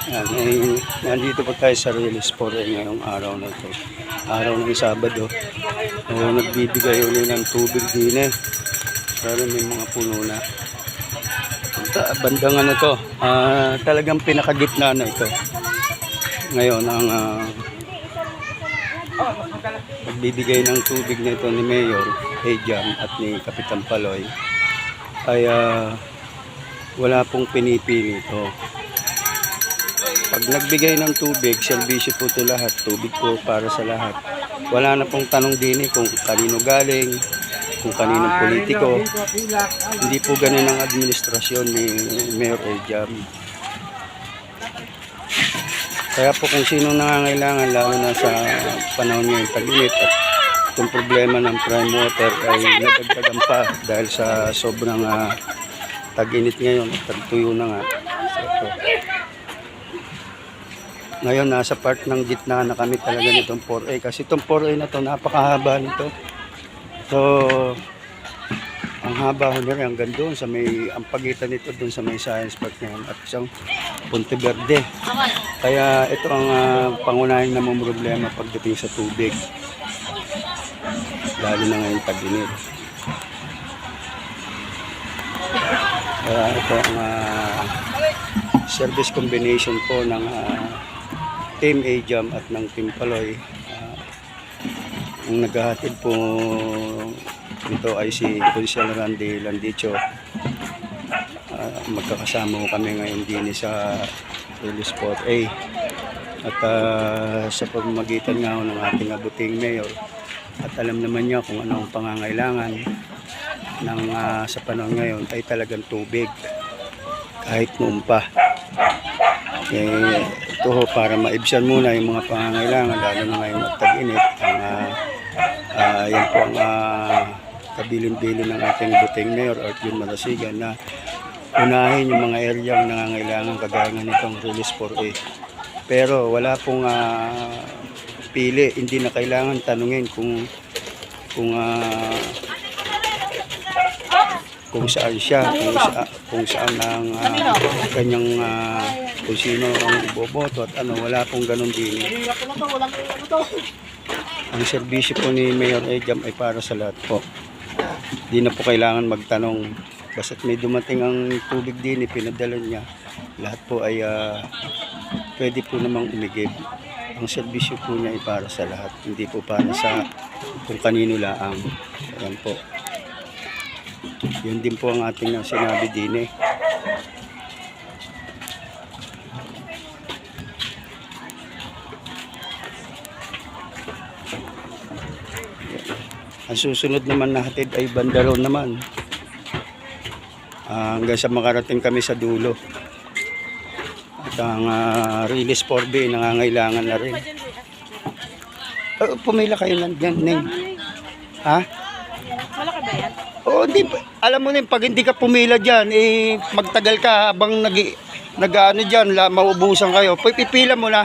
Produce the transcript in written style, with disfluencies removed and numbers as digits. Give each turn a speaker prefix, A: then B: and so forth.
A: Yan, nandito po tayo sa Release 4 ngayong araw na ito. Araw ng Sabado. Nagbibigay uli ng tubig din eh. Pero may mga puno na. Bandang ano to, talagang pinakagitna na ito. Ngayon ang nagbibigay ng tubig na ito ni Mayor Ejam at ni Kapitan Paloy. Kaya wala pong pinipili ito. Pag nagbigay ng tubig, serbisyo po ito lahat. Tubig po para sa lahat. Wala na pong tanong din kung kanino galing, kung kaninong politiko. Hindi po ganun ang administrasyon ni Mayor Ejam. Kaya po kung sino nangangailangan, lalo na sa panahon ngayon tag-init at itong problema ng prime water ay nadagdagan pa dahil sa sobrang tag-init ngayon, tagtuyo na nga. Ngayon nasa part ng gitna na kami talaga nitong 4A kasi itong 4A na to napakahaba nito. So ang haba ho nila hanggang doon sa may ang pagitan nito doon sa may science park na yan at isang Ponte Verde. Kaya ito ang pangunahing namang problema pagdating sa tubig. Lalo na ngayon tag-init. Kaya ito ang service combination po ng Team Ejam at ng Team Paloy. Ang naghahatid po dito ay si Consul Randy Landicho. Magkakasama ko kami ngayon din sa Release 4A. At sa pamamagitan nga ng ating abuting mayor at alam naman niya kung ano ang pangangailangan ng sa panahon ngayon ay talagang tubig kahit noon pa. Ito ho, para maibsan muna yung mga pangangailangan lalo na ngayon at tag-init. Yan po ang kabilin-bilin ng ating buting mayor at yung Malasigan na unahin yung mga area ang nangangailangan kagaya nitong Release 4A. Pero wala pong pili, hindi na kailangan tanungin kung saan siya, kung saan ang kanyang kung sino ang iboboto at ano, wala pong ganun din. Ang serbisyo po ni Mayor Ejam ay para sa lahat po. Di na po kailangan magtanong. Basta't may dumating ang tubig din, pinadala niya. Lahat po ay pwede po namang umigib. Ang serbisyo po niya ay para sa lahat. Hindi po para sa kung kanino laang. Ayan po. Yun din po ang ating sinabi din eh. Ang susunod naman na hatid ay Bandaron naman. Hanggang sa makarating kami sa dulo. At ang Release 4B nangangailangan na rin. Pumila kayo nandiyan, Neng. Ha?
B: Malaki ba yan?
A: Oo, hindi. Alam mo na pag hindi ka pumila dyan, magtagal ka habang nag-ano dyan, maubusan kayo. Pipila mo na.